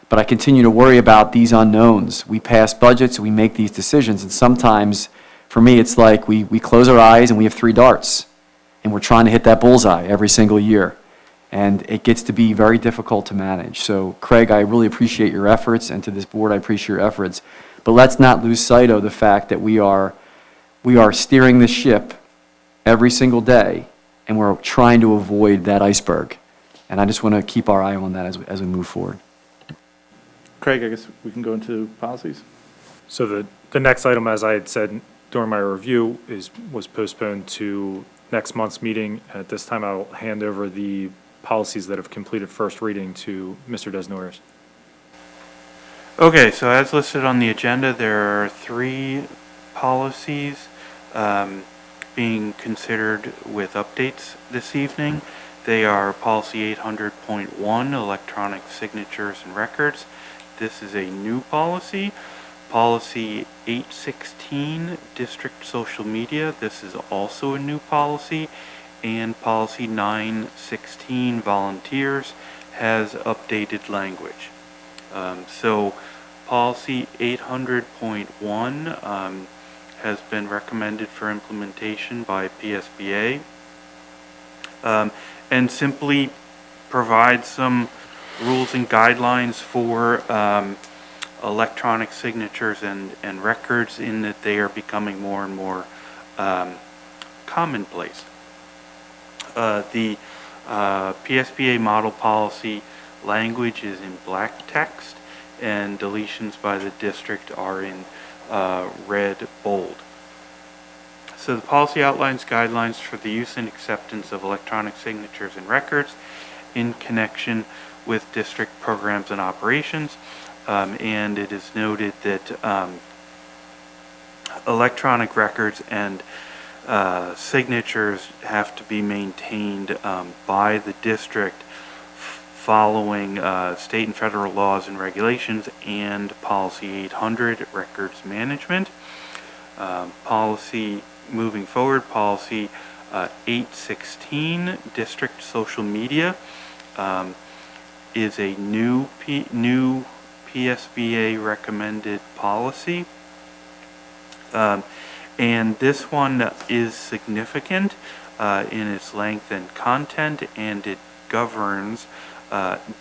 Speaker 6: But I continue to worry about these unknowns. We pass budgets, we make these decisions, and sometimes, for me, it's like we close our eyes and we have three darts, and we're trying to hit that bullseye every single year. And it gets to be very difficult to manage. So, Craig, I really appreciate your efforts, and to this board, I appreciate your efforts. But let's not lose sight of the fact that we are steering the ship every single day, and we're trying to avoid that iceberg. And I just want to keep our eye on that as we move forward.
Speaker 2: Craig, I guess we can go into policies.
Speaker 3: So the next item, as I had said during my review, was postponed to next month's meeting. At this time, I will hand over the policies that have completed first reading to Mr. Desnoyers.
Speaker 7: Okay, so as listed on the agenda, there are three policies being considered with updates this evening. They are Policy 800.1, Electronic Signatures and Records. This is a new policy. Policy 816, District Social Media. This is also a new policy. And Policy 916, Volunteers, has updated language. So Policy 800.1 has been recommended for implementation by PSBA and simply provides some rules and guidelines for electronic signatures and records, in that they are becoming more and more commonplace. The PSBA model policy language is in black text, and deletions by the district are in red bold. So the policy outlines guidelines for the use and acceptance of electronic signatures and records in connection with district programs and operations, and it is noted that electronic records and signatures have to be maintained by the district following state and federal laws and regulations and Policy 800, Records Management. Moving forward, Policy 816, District Social Media, is a new PSBA recommended policy. And this one is significant in its length and content, and it governs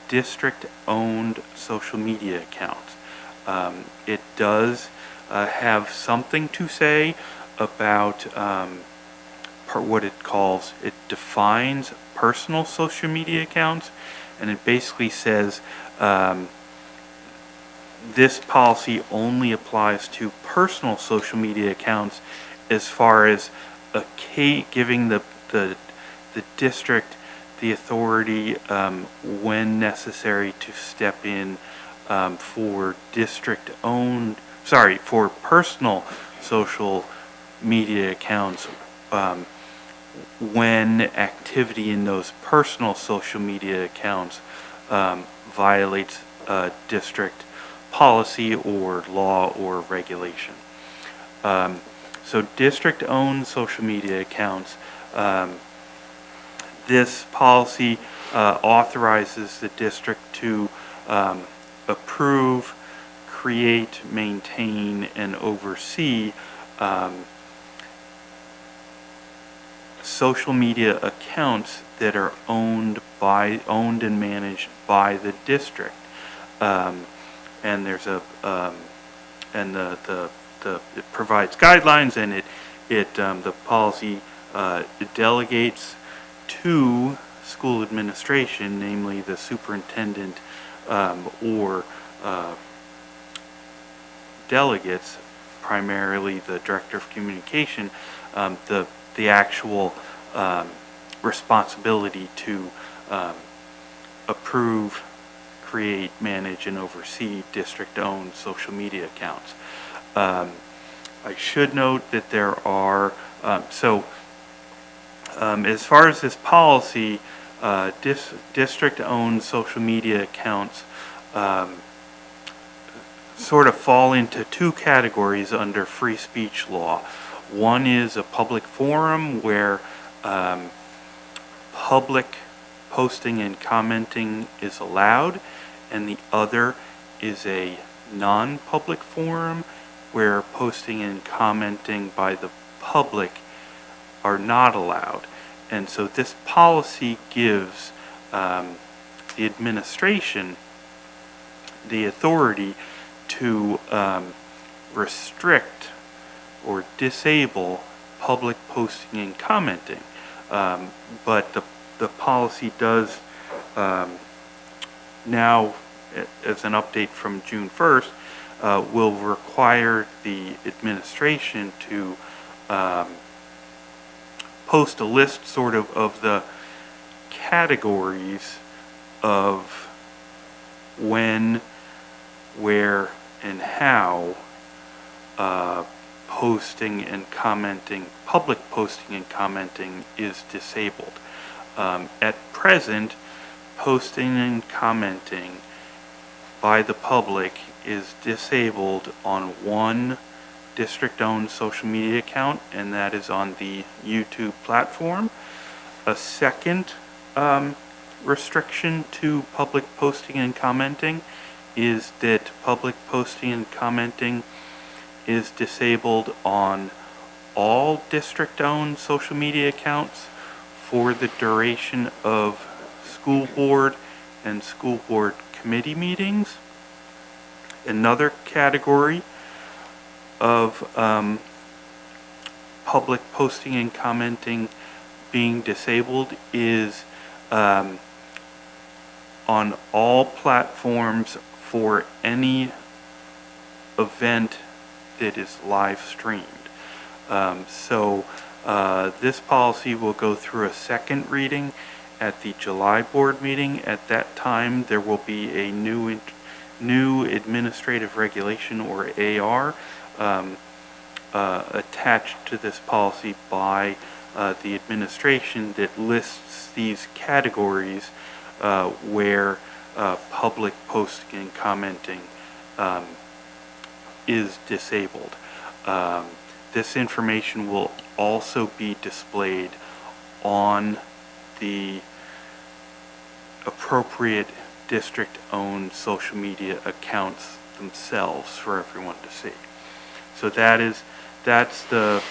Speaker 7: district-owned social media accounts. It does have something to say about what it calls, it defines personal social media accounts, and it basically says this policy only applies to personal social media accounts as far as giving the district the authority when necessary to step in for for personal social media accounts when activity in those personal social media accounts violates district policy or law or regulation. So district-owned social media accounts, this policy authorizes the district to approve, create, maintain, and oversee social media accounts that are owned and managed by the district. And there's it provides guidelines, and the policy delegates to school administration, namely the superintendent or delegates, primarily the director of communication, the actual responsibility to approve, create, manage, and oversee district-owned social media accounts. I should note that there are, as far as this policy, district-owned social media accounts sort of fall into two categories under free speech law. One is a public forum where public posting and commenting is allowed, and the other is a non-public forum where posting and commenting by the public are not allowed. And so this policy gives the administration the authority to restrict or disable public posting and commenting. But the policy does now, as an update from June 1st, will require the administration to post a list sort of the categories of when, where, and how posting and commenting, public posting and commenting is disabled. At present, posting and commenting by the public is disabled on one district-owned social media account, and that is on the YouTube platform. A second restriction to public posting and commenting is that public posting and commenting is disabled on all district-owned social media accounts for the duration of school board and school board committee meetings. Another category of public posting and commenting being disabled is on all platforms for any event that is live streamed. This policy will go through a second reading at the July board meeting. At that time, there will be a new administrative regulation, or AR, attached to this policy by the administration that lists these categories where public posting and commenting is disabled. This information will also be displayed on the appropriate district-owned social media accounts themselves for everyone to see. So that is that's the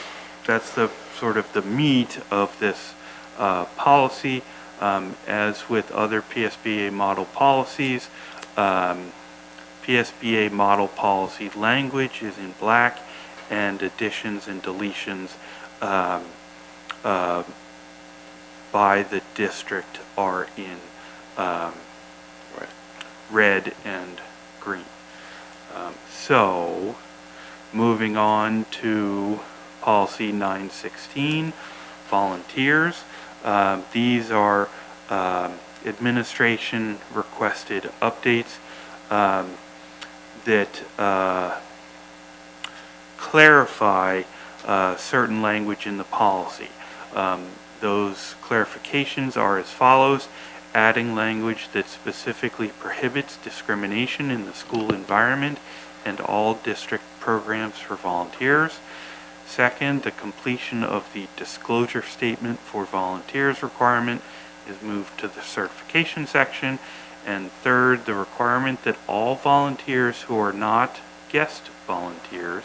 Speaker 7: sort of the meat of this policy. As with other PSBA model policies, PSBA model policy language is in black, and additions and deletions by the district are in red and green. So, moving on to policy 916, volunteers. These are administration requested updates that clarify certain language in the policy. Those clarifications are as follows: adding language that specifically prohibits discrimination in the school environment and all district programs for volunteers. Second, the completion of the disclosure statement for volunteers requirement is moved to the certification section. And third, the requirement that all volunteers who are not guest volunteers,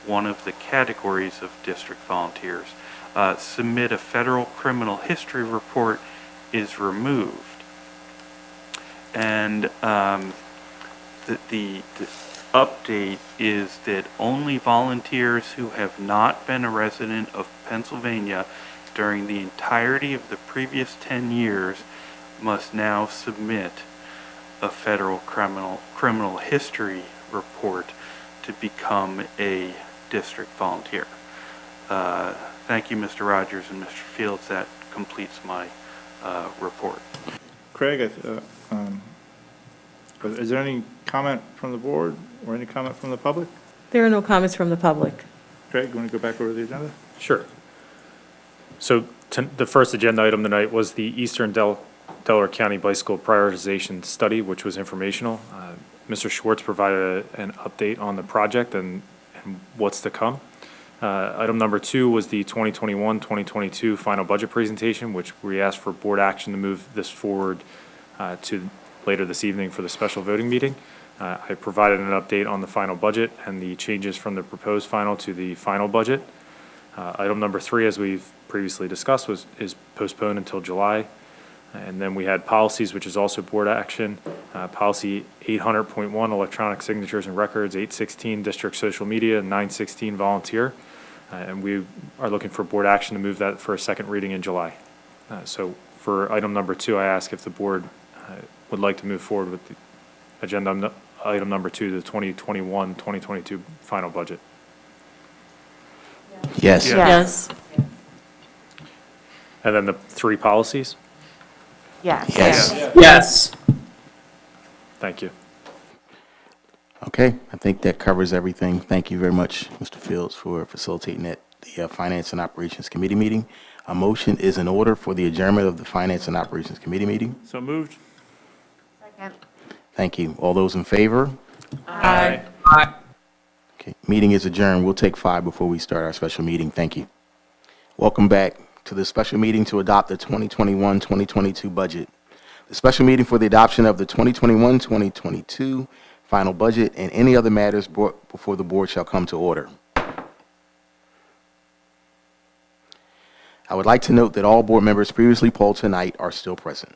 Speaker 7: one of the categories of district volunteers, submit a federal criminal history report is removed. And the update is that only volunteers who have not been a resident of Pennsylvania during the entirety of the previous 10 years must now submit a federal criminal history report to become a district volunteer. Thank you, Mr. Rogers and Mr. Fields. That completes my report.
Speaker 2: Craig, is there any comment from the board or any comment from the public?
Speaker 8: There are no comments from the public.
Speaker 2: Craig, you want to go back over the agenda?
Speaker 3: Sure. So the first agenda item tonight was the Eastern Delaware County Bicycle Prioritization Study, which was informational. Mr. Schwartz provided an update on the project and what's to come. Item number 2 was the 2021-2022 final budget presentation, which we asked for board action to move this forward to later this evening for the special voting meeting. I provided an update on the final budget and the changes from the proposed final to the final budget. Item number 3, as we've previously discussed, is postponed until July. And then we had policies, which is also board action. Policy 800.1, electronic signatures and records, 816, district social media, and 916, volunteer. And we are looking for board action to move that for a second reading in July. So for item number 2, I ask if the board would like to move forward with the agenda item number 2, the 2021-2022 final budget.
Speaker 1: Yes.
Speaker 8: Yes.
Speaker 3: And then the 3 policies?
Speaker 9: Yes.
Speaker 1: Yes.
Speaker 8: Yes.
Speaker 3: Thank you.
Speaker 1: Okay, I think that covers everything. Thank you very much, Mr. Fields, for facilitating that, the Finance and Operations Committee meeting. A motion is in order for the adjournment of the Finance and Operations Committee meeting.
Speaker 2: So moved.
Speaker 9: Second.
Speaker 1: Thank you. All those in favor?
Speaker 8: Aye.
Speaker 1: Okay, meeting is adjourned. We'll take 5 before we start our special meeting. Thank you. Welcome back to the special meeting to adopt the 2021-2022 budget. The special meeting for the adoption of the 2021-2022 final budget and any other matters brought before the board shall come to order. I would like to note that all board members previously polled tonight are still present.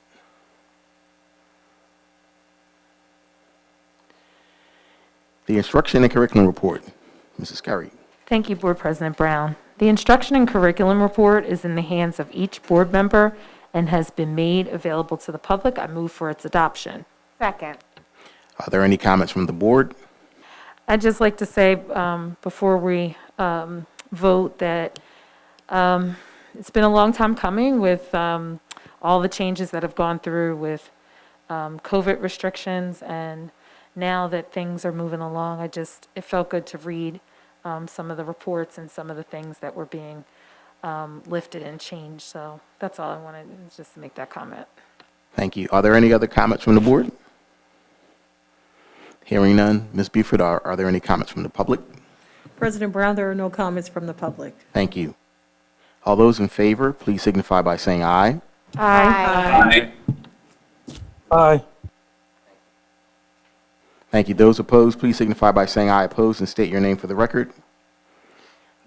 Speaker 1: The instruction and curriculum report. Mrs. Curry.
Speaker 10: Thank you, Board President Brown. The instruction and curriculum report is in the hands of each board member and has been made available to the public. I move for its adoption.
Speaker 9: Second.
Speaker 1: Are there any comments from the board?
Speaker 10: I'd just like to say, before we vote, that it's been a long time coming with all the changes that have gone through with COVID restrictions, and now that things are moving along, it felt good to read some of the reports and some of the things that were being lifted and changed. So that's all I wanted, just to make that comment.
Speaker 1: Thank you. Are there any other comments from the board? Hearing none. Ms. Buford, are there any comments from the public?
Speaker 8: President Brown, there are no comments from the public.
Speaker 1: Thank you. All those in favor, please signify by saying aye.
Speaker 9: Aye.
Speaker 8: Aye.
Speaker 1: Thank you. Those opposed, please signify by saying aye opposed and state your name for the record.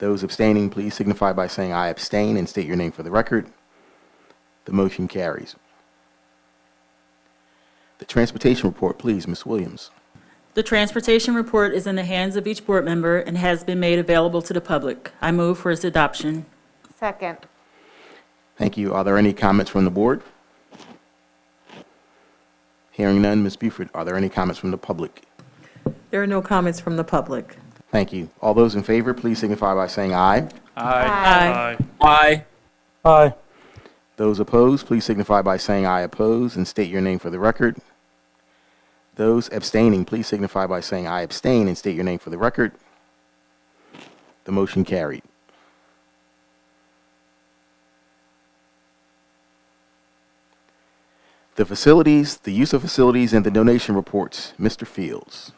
Speaker 1: Those abstaining, please signify by saying I abstain and state your name for the record. The motion carries. The transportation report, please, Ms. Williams.
Speaker 11: The transportation report is in the hands of each board member and has been made available to the public. I move for its adoption.
Speaker 9: Second.
Speaker 1: Thank you. Are there any comments from the board? Hearing none, Ms. Buford, are there any comments from the public?
Speaker 8: There are no comments from the public.
Speaker 1: Thank you. All those in favor, please signify by saying aye.
Speaker 8: Aye.
Speaker 12: Aye.
Speaker 8: Aye.
Speaker 1: Those opposed, please signify by saying I oppose and state your name for the record. Those abstaining, please signify by saying I abstain and state your name for the record. The motion carried. The facilities, the use of facilities, and the donation reports. Mr. Fields.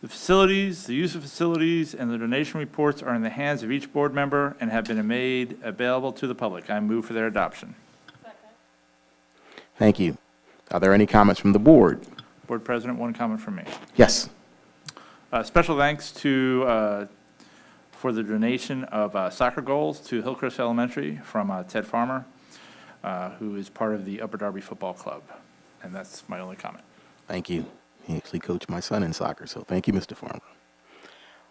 Speaker 2: The facilities, the use of facilities, and the donation reports are in the hands of each board member and have been made available to the public. I move for their adoption.
Speaker 1: Thank you. Are there any comments from the board?
Speaker 2: Board President, one comment from me.
Speaker 1: Yes.
Speaker 2: Special thanks to, for the donation of soccer goals to Hillcrest Elementary from Ted Farmer, who is part of the Upper Darby Football Club. And that's my only comment.
Speaker 1: Thank you. He actually coached my son in soccer, so thank you, Mr. Farmer.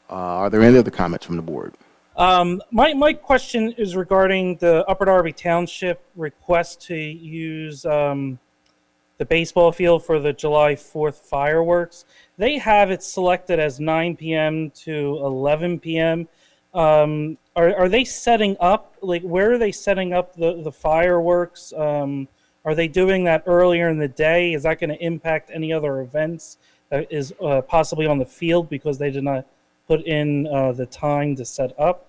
Speaker 1: Are there any other comments from the board?
Speaker 12: My question is regarding the Upper Darby Township request to use the baseball field for the July 4th fireworks. They have it selected as 9 p.m. to 11 p.m. Are they setting up, like, where are they setting up the fireworks? Are they doing that earlier in the day? Is that going to impact any other events that is possibly on the field because they did not put in the time to set up?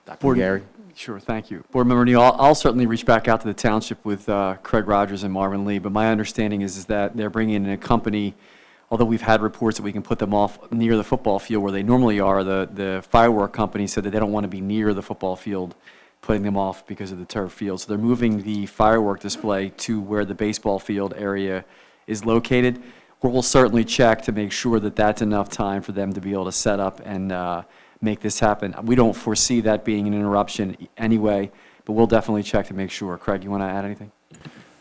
Speaker 1: Dr. Gary?
Speaker 6: Sure, thank you. Board Member Neal, I'll certainly reach back out to the township with Craig Rogers and Marvin Lee, but my understanding is that they're bringing in a company, although we've had reports that we can put them off near the football field where they normally are. The firework company said that they don't want to be near the football field, putting them off because of the turf field. So they're moving the firework display to where the baseball field area is located. We'll certainly check to make sure that that's enough time for them to be able to set up and make this happen. We don't foresee that being an interruption anyway, but we'll definitely check to make sure. Craig, you want to add anything?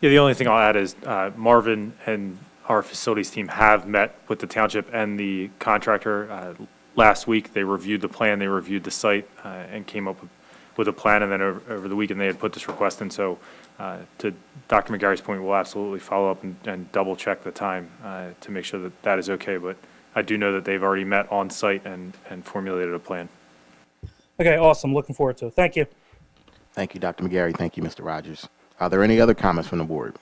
Speaker 3: Yeah, the only thing I'll add is Marvin and our facilities team have met with the township and the contractor last week. They reviewed the plan, they reviewed the site, and came up with a plan, and then over the weekend they had put this request in. So to Dr. McGarry's point, we'll absolutely follow up and double check the time to make sure that that is okay. But I do know that they've already met on site and formulated a plan.
Speaker 12: Okay, awesome. Looking forward to it. Thank you.
Speaker 1: Thank you, Dr. McGarry. Thank you, Mr. Rogers. Are there any other comments from the board?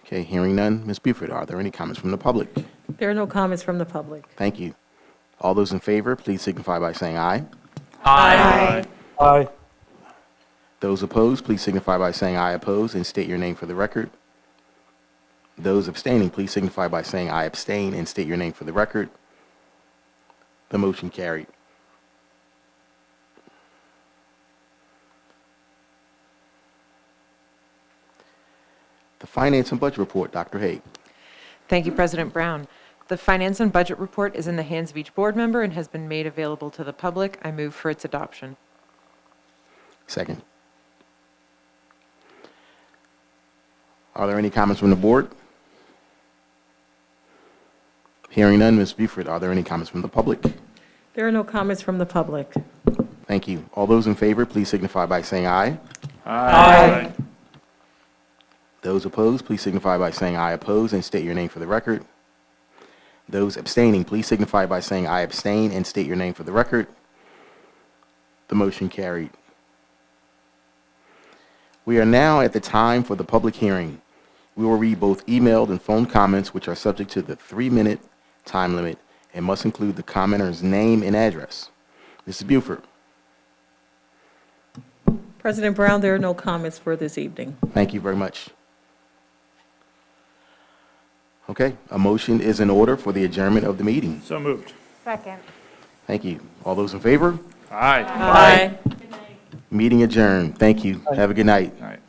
Speaker 1: Okay, hearing none. Ms. Buford, are there any comments from the public?
Speaker 8: There are no comments from the public.
Speaker 1: Thank you. All those in favor, please signify by saying aye.
Speaker 8: Aye.
Speaker 12: Aye.
Speaker 1: Those opposed, please signify by saying I oppose and state your name for the record. Those abstaining, please signify by saying I abstain and state your name for the record. The motion carried. The Finance and Budget Report, Dr. Haig.
Speaker 5: Thank you, President Brown. The Finance and Budget Report is in the hands of each board member and has been made available to the public. I move for its adoption.
Speaker 1: Second. Are there any comments from the board? Hearing none, Ms. Buford, are there any comments from the public?
Speaker 8: There are no comments from the public.
Speaker 1: Thank you. All those in favor, please signify by saying aye.
Speaker 8: Aye.
Speaker 1: Those opposed, please signify by saying I oppose and state your name for the record. Those abstaining, please signify by saying I abstain and state your name for the record. The motion carried. We are now at the time for the public hearing. We will read both emailed and phone comments, which are subject to the 3-minute time limit and must include the commenter's name and address. Mrs. Buford.
Speaker 8: President Brown, there are no comments for this evening.
Speaker 1: Thank you very much. Okay, a motion is in order for the adjournment of the meeting.
Speaker 2: So moved.
Speaker 9: Second.
Speaker 1: Thank you. All those in favor?
Speaker 2: Aye.
Speaker 8: Aye.
Speaker 1: Meeting adjourned. Thank you. Have a good night.
Speaker 2: All right.